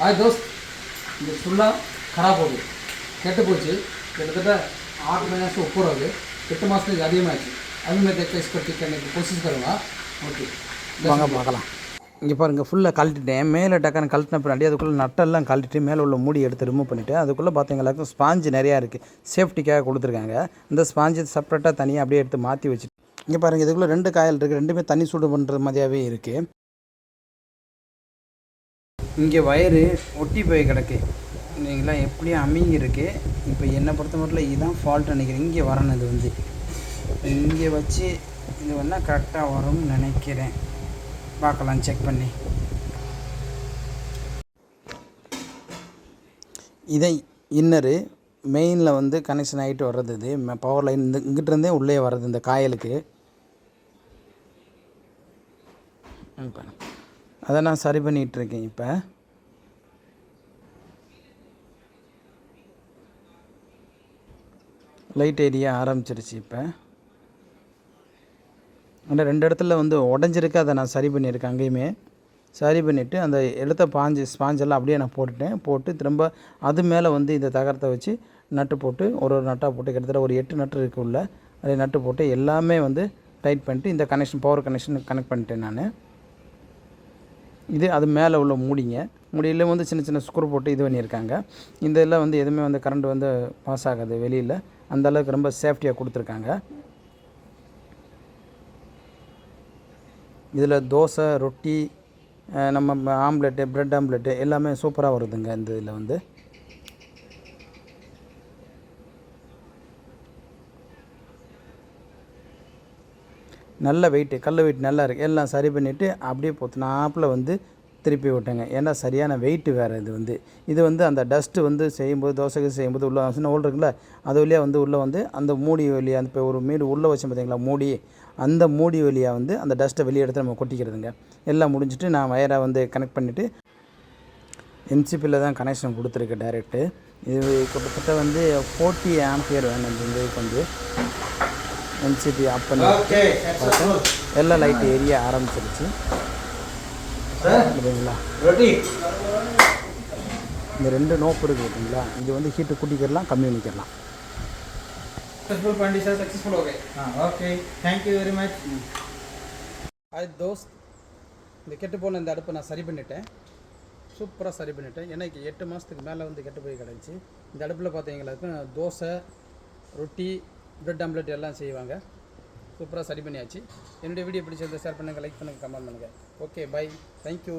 आज दोस्त இந்த சுள்ளா खराब हो गई கெட்டு போச்சு கிட்டத்தட்ட 8 महीने से ऊपर हो गए 8 मास அதிகமாகிடுச்சு अभी मैं देखकर इसको ठीक करने की कोशिश करूँगा ஓகே வாங்க பார்க்கலாம் இங்கே பாருங்கள் ஃபுல்லாக கழட்டிட்டேன் மேலே டக்குன்னு கழட்டின பின்னாடி அதுக்குள்ளே நட்டெல்லாம் கழட்டிட்டு மேலே உள்ள மூடி எடுத்து ரிமூவ் பண்ணிவிட்டு அதுக்குள்ளே பார்த்தீங்களாக்கும் ஸ்பாஞ்சு நிறையா இருக்குது சேஃப்டிக்காக கொடுத்துருக்காங்க இந்த ஸ்பாஞ்சு செப்பரேட்டாக தனியாக அப்படியே எடுத்து மாற்றி வச்சுட்டு இங்கே பாருங்கள் இதுக்குள்ளே 2 காயில் இருக்குது ரெண்டுமே தண்ணி சூடு பண்ணுறது மாதிரியாகவே இருக்குது இங்கே வயரு ஒட்டி போய் கிடக்கு இல்லைங்களா எப்படியும் அமிங்கி இருக்குது இப்போ என்னை பொறுத்த மட்டும் இதுதான் ஃபால்ட் நினைக்கிறேன் இங்கே வரணும் இது வந்து இங்கே வச்சு இது வேணால் கரெக்டாக வரும்னு நினைக்கிறேன் பார்க்கலாம் செக் பண்ணி இதை இன்னரு மெயினில் வந்து கனெக்ஷன் ஆகிட்டு வர்றது இது பவர் லைன் இந்த இங்கிட்டிருந்தே உள்ளே வர்றது இந்த காயலுக்கு அதை நான் சரி பண்ணிகிட்ருக்கேன் இப்போ லைட் ஏரியா ஆரம்பிச்சிருச்சு இப்போ ஆனால் 2 இடத்துல வந்து உடஞ்சிருக்கு அதை நான் சரி பண்ணியிருக்கேன் அங்கேயுமே சரி பண்ணிவிட்டு அந்த எடுத்த ஸ்பாஞ்செல்லாம் அப்படியே நான் போட்டு திரும்ப அது மேலே வந்து இந்த தகரத்தை வச்சு நட்டு போட்டு ஒரு நட்டாக போட்டு கிட்டத்தட்ட ஒரு 8 நட்டு இருக்குது உள்ள அதை நட்டு போட்டு எல்லாமே வந்து டைட் பண்ணிட்டு இந்த கனெக்ஷன் பவர் கனெக்ஷன் கனெக்ட் பண்ணிட்டேன் நான் இது அது மேலே உள்ள மூடியில் வந்து சின்ன சின்ன ஸ்க்ரூ போட்டு இது பண்ணியிருக்காங்க இந்த இதில் வந்து எதுவுமே வந்து கரண்ட் வந்து பாஸ் ஆகாது வெளியில் அந்தளவுக்கு ரொம்ப சேஃப்டியாக கொடுத்துருக்காங்க இதில் தோசை ரொட்டி நம்ம ஆம்லெட்டு ப்ரெட் ஆம்லெட்டு எல்லாமே சூப்பராக வருதுங்க இந்த இதில் வந்து நல்ல வெயிட்டு கல் வெயிட் நல்லா இருக்குது எல்லாம் சரி பண்ணிவிட்டு அப்படியே பொத்துனாப்பில் வந்து திருப்பி விட்டேங்க ஏன்னா சரியான வெயிட்டு வேறு இது வந்து அந்த டஸ்ட்டு வந்து செய்யும்போது தோசைக்கு செய்யும்போது உள்ள சின்ன ஹோல் இருக்குல்ல அது வழியாக வந்து உள்ளே வந்து அந்த மூடி வழியாக அந்த இப்போ ஒரு மீடு உள்ளே வச்சோம் பார்த்தீங்களா மூடி அந்த மூடி வழியாக வந்து அந்த டஸ்ட்டை வெளியே எடுத்து நம்ம கொட்டிக்கிறதுங்க எல்லாம் முடிஞ்சுட்டு நான் வயரை வந்து கனெக்ட் பண்ணிவிட்டு எம்சிபியில் தான் கனெக்ஷன் கொடுத்துருக்கேன் டைரெக்டு இது கிட்டத்தட்ட வந்து 40 ஆம்பியர் வேணும் இந்த இதுக்கு வந்து எம்சிபி ஆஃப் பண்ணி பார்த்தேன் எல்லாம் லைட் ஏரிய ஆரம்பிச்சிருச்சு இல்லைங்களா இந்த 2 நோப்பு இருக்குது பார்த்தீங்களா இது வந்து ஹீட்டு கூட்டிக்கிறலாம் கம்மி பண்ணிக்கிறலாம் सक्सेसफुल कंडीशन सक्सेसफुल हो गए हाँ okay thank you very much आज दोस्त இந்த கெட்டு போன இந்த அடுப்பை நான் சரி பண்ணிட்டேன் சூப்பராக சரி பண்ணிட்டேன் ஏன்னா 8 மாதத்துக்கு மேலே வந்து கெட்டு போய் கிடந்துச்சு இந்த அடுப்பில் பார்த்தீங்களாக்கும் தோசை ரொட்டி ப்ரெட் ஆம்லெட் எல்லாம் செய்வாங்க சூப்பராக சரி பண்ணியாச்சு என்னுடைய வீடியோ பிடிச்சிருந்தா ஷேர் பண்ணுங்கள் லைக் பண்ணுங்கள் கமெண்ட் பண்ணுங்கள் ஓகே பை தேங்க்யூ